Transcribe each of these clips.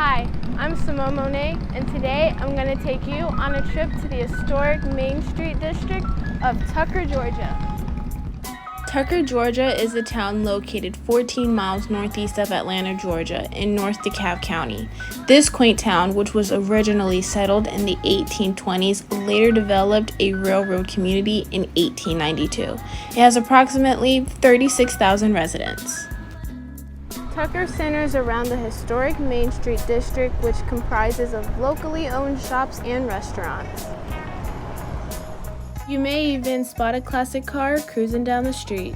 Hi, I'm Simone Monet, and today I'm going to take you on a trip to the historic Main Street district of Tucker, Georgia. Tucker, Georgia is a town located 14 miles northeast of Atlanta, Georgia, in North DeKalb County. This quaint town, which was originally settled in the 1820s, later developed a railroad community in 1892. It has approximately 36,000 residents. Tucker centers around the historic Main Street district, which comprises of locally owned shops and restaurants. You may even spot a classic car cruising down the street.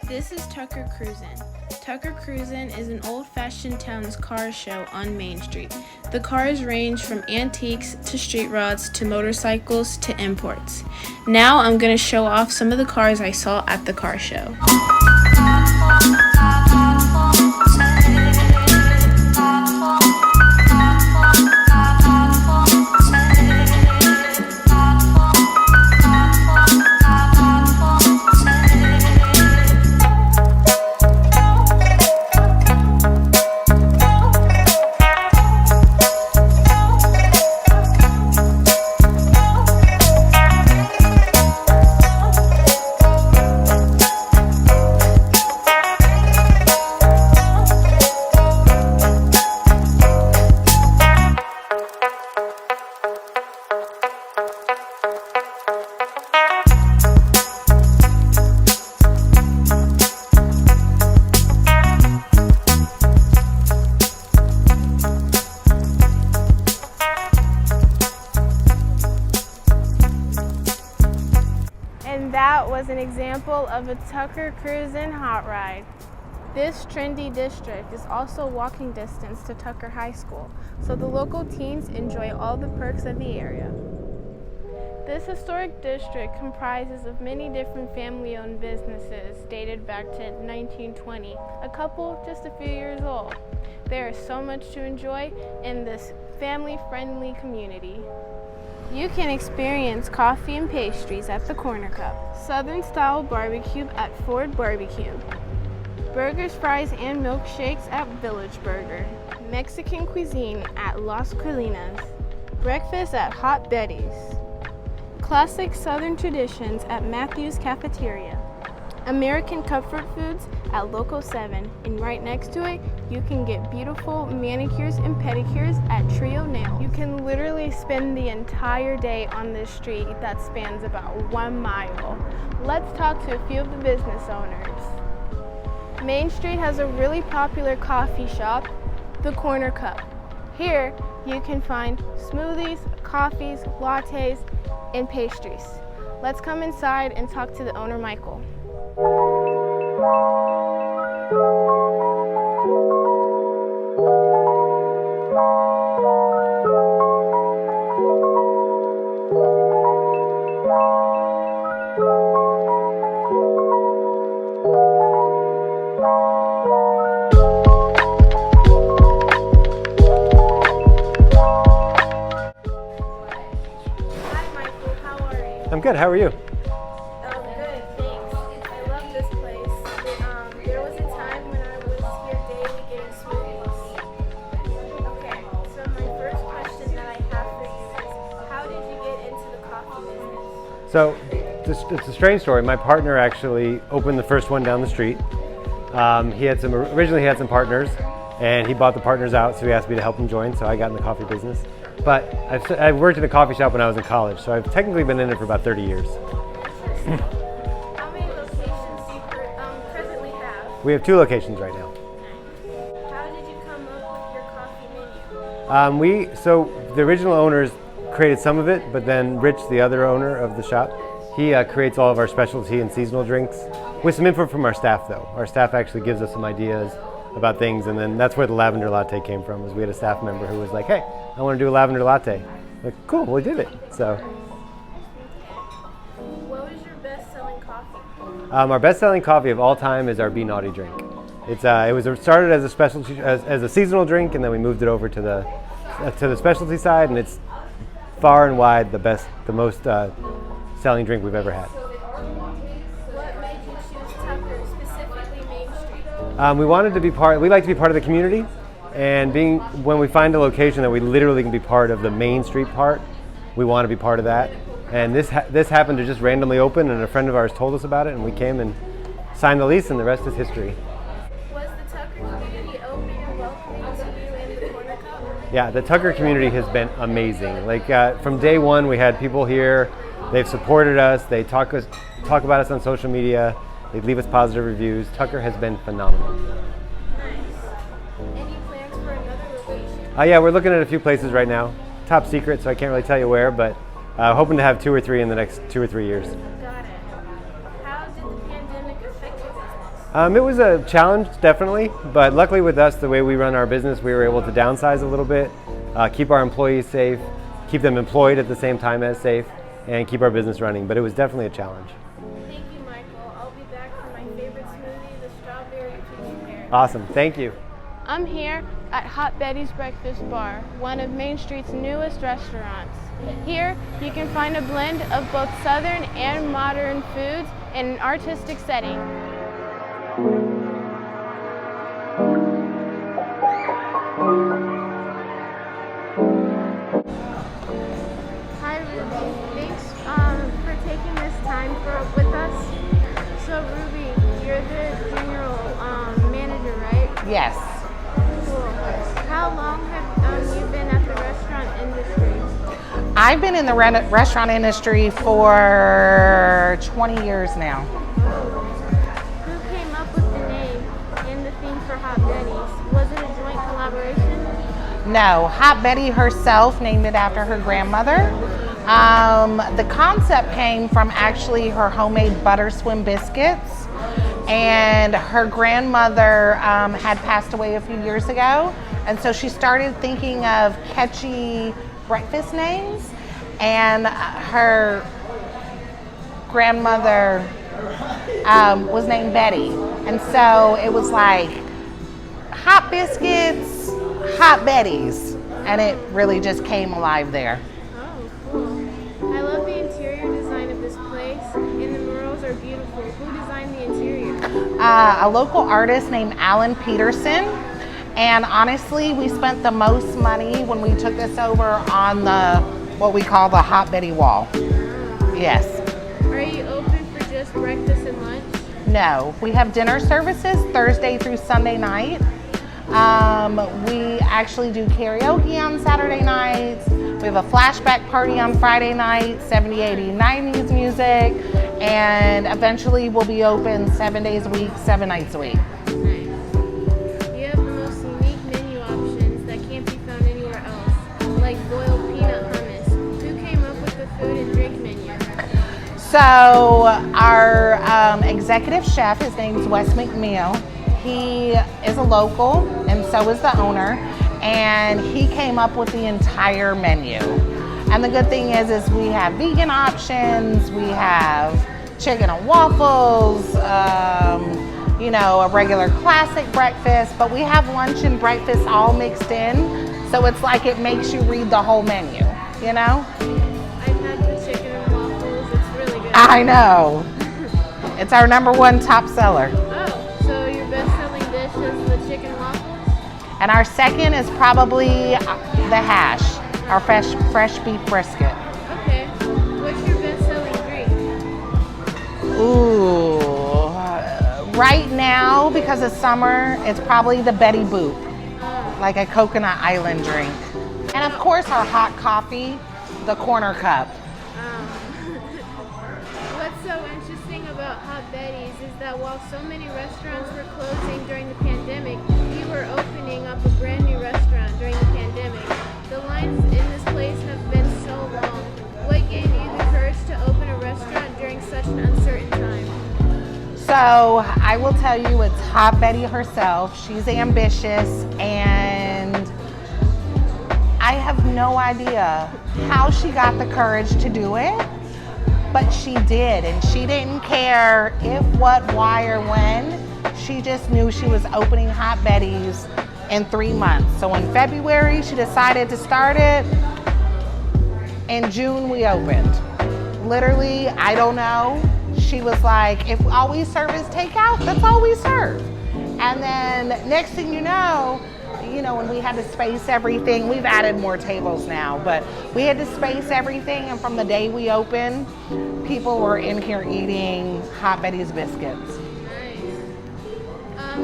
This is Tucker Cruisin'. Tucker Cruisin' is an old-fashioned town's car show on Main Street. The cars range from antiques to street rods to motorcycles to imports. Now I'm going to show off some of the cars I saw at the car show. And that was an example of a Tucker Cruisin' hot ride. This trendy district is also walking distance to Tucker High School, so the local teens enjoy all the perks of the area. This historic district comprises of many different family-owned businesses dated back to 1920, a couple just a few years old. There is so much to enjoy in this family-friendly community. You can experience coffee and pastries at the Corner Cup, Southern-style barbecue at Ford Barbecue, burgers, fries, and milkshakes at Village Burger, Mexican cuisine at Las Colinas, breakfast at Hot Betty's, classic Southern traditions at Matthew's Cafeteria, American comfort foods at Loco 7, and right next to it, you can get beautiful manicures and pedicures at Trio Nails. You can literally spend the entire day on this street that spans about 1 mile. Let's talk to a few of the business owners. Main Street has a really popular coffee shop, the Corner Cup. Here, you can find smoothies, coffees, lattes, and pastries. Let's come inside and talk to the owner, Michael. I'm good, how are you? Good, thanks. I love this place. There was a time when I was here daily getting smoothies. Okay, so my first question that I have for you is, how did you get into the coffee business? So, it's a strange story. My partner actually opened the first one down the street. Originally he had some partners, and he bought the partners out, so he asked me to help him join, so I got in the coffee business. But I worked in a coffee shop when I was in college, so I've technically been in it for about 30 years. How many locations do you presently have? We have 2 locations right now. How did you come up with your coffee menu? So the original owners created some of it, but then Rich, the other owner of the shop, he creates all of our specialty and seasonal drinks with some input from our staff though. Our staff actually gives us some ideas about things, and then that's where the lavender latte came from. We had a staff member who was like, "Hey, I want to do a lavender latte." Like, cool, we did it. So. What was your best-selling coffee? Our best-selling coffee of all time is our Be Naughty drink. It started as a specialty, as a seasonal drink, and then we moved it over to the specialty side, and it's far and wide the most selling drink we've ever had. What made you choose Tucker, specifically Main Street? We like to be part of the community, And when we find a location that we literally can be part of the main street part, we want to be part of that. And this happened to just randomly open, and a friend of ours told us about it, and we came and signed the lease, and the rest is history. Was the Tucker community open and welcoming to you in the Corner Cup? Yeah, the Tucker community has been amazing. Like from day one, we had people here. They've supported us. They talk about us on social media. They leave us positive reviews. Tucker has been phenomenal. Nice. Any plans for another location? Yeah, we're looking at a few places right now. Top secret, so I can't really tell you where, but hoping to have 2 or 3 in the next 2 or 3 years. Got it. How did the pandemic affect your business? It was a challenge, definitely, but luckily with us, the way we run our business, we were able to downsize a little bit, keep our employees safe, keep them employed at the same time as safe, and keep our business running, but it was definitely a challenge. Thank you, Michael. I'll be back for my favorite smoothie, the strawberry peach pear. Awesome, thank you. I'm here at Hot Betty's Breakfast Bar, one of Main Street's newest restaurants. Here, you can find a blend of both Southern and modern foods in an artistic setting. Hi, Ruby. Thanks for taking this time with us. So, Ruby, you're the general manager, right? Yes. Cool. How long have you been at the restaurant industry? I've been in the restaurant industry for 20 years now. Who came up with the name and the theme for Hot Betty's? Was it a joint collaboration? No, Hot Betty herself named it after her grandmother. The concept came from actually her homemade butter swim biscuits, and her grandmother had passed away a few years ago, and so she started thinking of catchy breakfast names, and her grandmother was named Betty, and so it was like hot biscuits, hot Betty's, and it really just came alive there. Oh, cool. I love the interior design of this place, and the murals are beautiful. Who designed the interior? A local artist named Alan Peterson. And honestly, we spent the most money when we took this over on what we call the Hot Betty wall. Yes. Are you open for just breakfast and lunch? No, we have dinner services Thursday through Sunday night. We actually do karaoke on Saturday nights. We have a flashback party on Friday night, 70s, 80s, 90s music. And eventually we'll be open 7 days a week, 7 nights a week. So our executive chef, his name's Wes McNeil. He is a local, and so is the owner, and he came up with the entire menu. And the good thing is we have vegan options, we have chicken and waffles, you know, a regular classic breakfast, but we have lunch and breakfast all mixed in, so it's like it makes you read the whole menu, you know? I've had the chicken and waffles, it's really good. I know. It's our #1 top seller. Oh, so your best-selling dish is the chicken waffles? And our second is probably the hash, our fresh beef brisket. Okay. What's your best-selling drink? Ooh. Right now, because of summer, it's probably the Betty Boop, like a coconut island drink. And of course, our hot coffee, the Corner Cup. What's so interesting about Hot Betty's is that while so many restaurants were closing during the pandemic, you were opening up a brand new restaurant during the pandemic. The lines in this place have been so long. What gave you the courage to open a restaurant during such an uncertain time? So I will tell you, it's Hot Betty herself. She's ambitious, and I have no idea how she got the courage to do it, but she did, and she didn't care if, what, why, or when. She just knew she was opening Hot Betty's in 3 months. So in February, she decided to start it. In June, we opened. Literally, I don't know. She was like, if all we serve is takeout, that's all we serve. And then next thing you know, you know, when we had to space everything, we've added more tables now, but we had to space everything, and from the day we opened, people were in here eating Hot Betty's biscuits. Nice.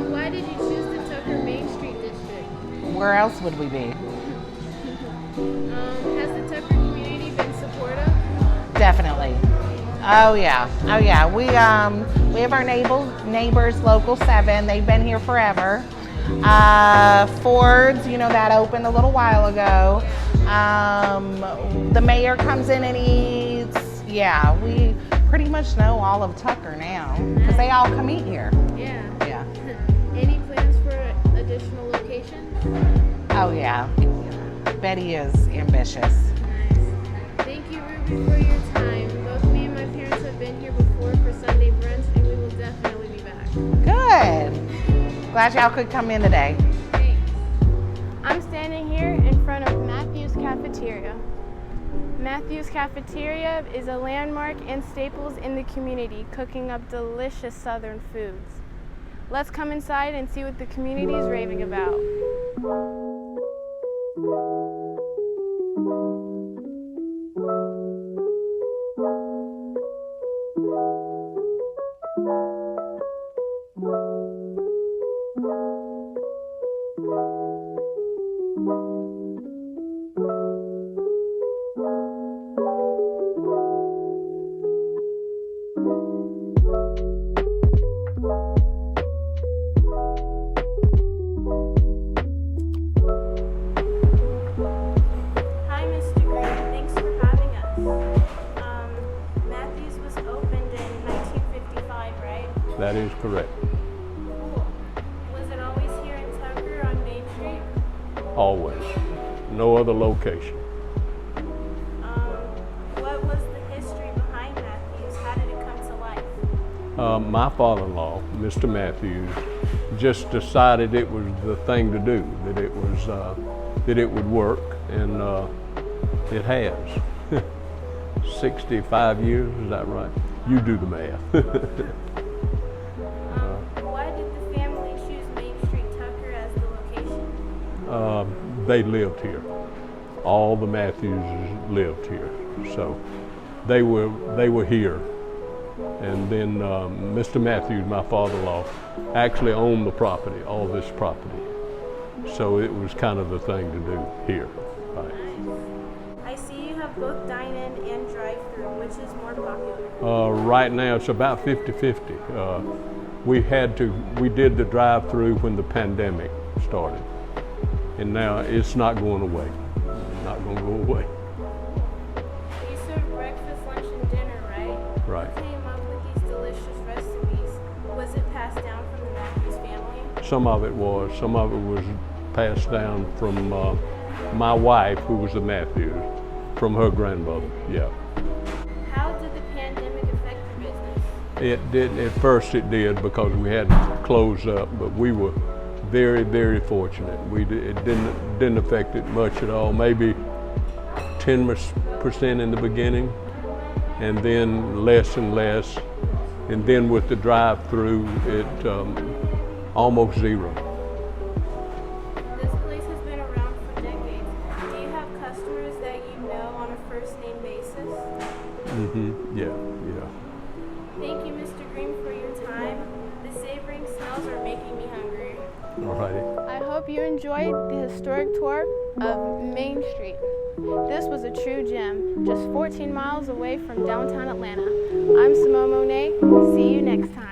Why did you choose the Tucker Main Street district? Where else would we be? Has the Tucker community been supportive? Definitely. Oh yeah. Oh yeah. We have our neighbors, Local 7. They've been here forever. Ford's, you know, that opened a little while ago. The mayor comes in and eats. Yeah, we pretty much know all of Tucker now because they all come eat here. Yeah. Yeah. Any plans for additional locations? Oh yeah. Betty is ambitious. Nice. Thank you, Ruby, for your time. Both me and my parents have been here before for Sunday brunch, and we will definitely be back. Good. Glad y'all could come in today. Thanks. I'm standing here in front of Matthew's Cafeteria. Matthew's Cafeteria is a landmark and staples in the community, cooking up delicious Southern foods. Let's come inside and see what the community is raving about. That is correct. Cool. Was it always here in Tucker on Main Street? Always. No other location. What was the history behind Matthew's? How did it come to life? My father-in-law, Mr. Matthews, just decided it was the thing to do, that it would work, and it has. 65 years, is that right? You do the math. Why did the family choose Main Street Tucker as the location? They lived here. All the Matthews lived here, so they were here. And then Mr. Matthews, my father-in-law, actually owned the property, all this property. So it was kind of the thing to do here. Right. Nice. I see you have both dine-in and drive-through. Which is more popular? Right now it's about 50-50. We did the drive-through when the pandemic started, and now it's not going away. Not going to go away. You serve breakfast, lunch, and dinner, right? Right. Who came up with these delicious recipes? Was it passed down from the Matthews family? Some of it was. Some of it was passed down from my wife, who was the Matthews, from her grandmother. Yeah. How did the pandemic affect your business? It did. At first, it did because we had to close up, but we were very, very fortunate. It didn't affect it much at all. Maybe 10% in the beginning, and then less and less, and then with the drive-through, it almost zero. This place has been around for decades. Do you have customers that you know on a first-name basis? Yeah. Thank you, Mr. Green, for your time. The savoring smells are making me hungry. All righty. I hope you enjoyed the historic tour of Main Street. This was a true gem, just 14 miles away from downtown Atlanta. I'm Simone Monet. See you next time.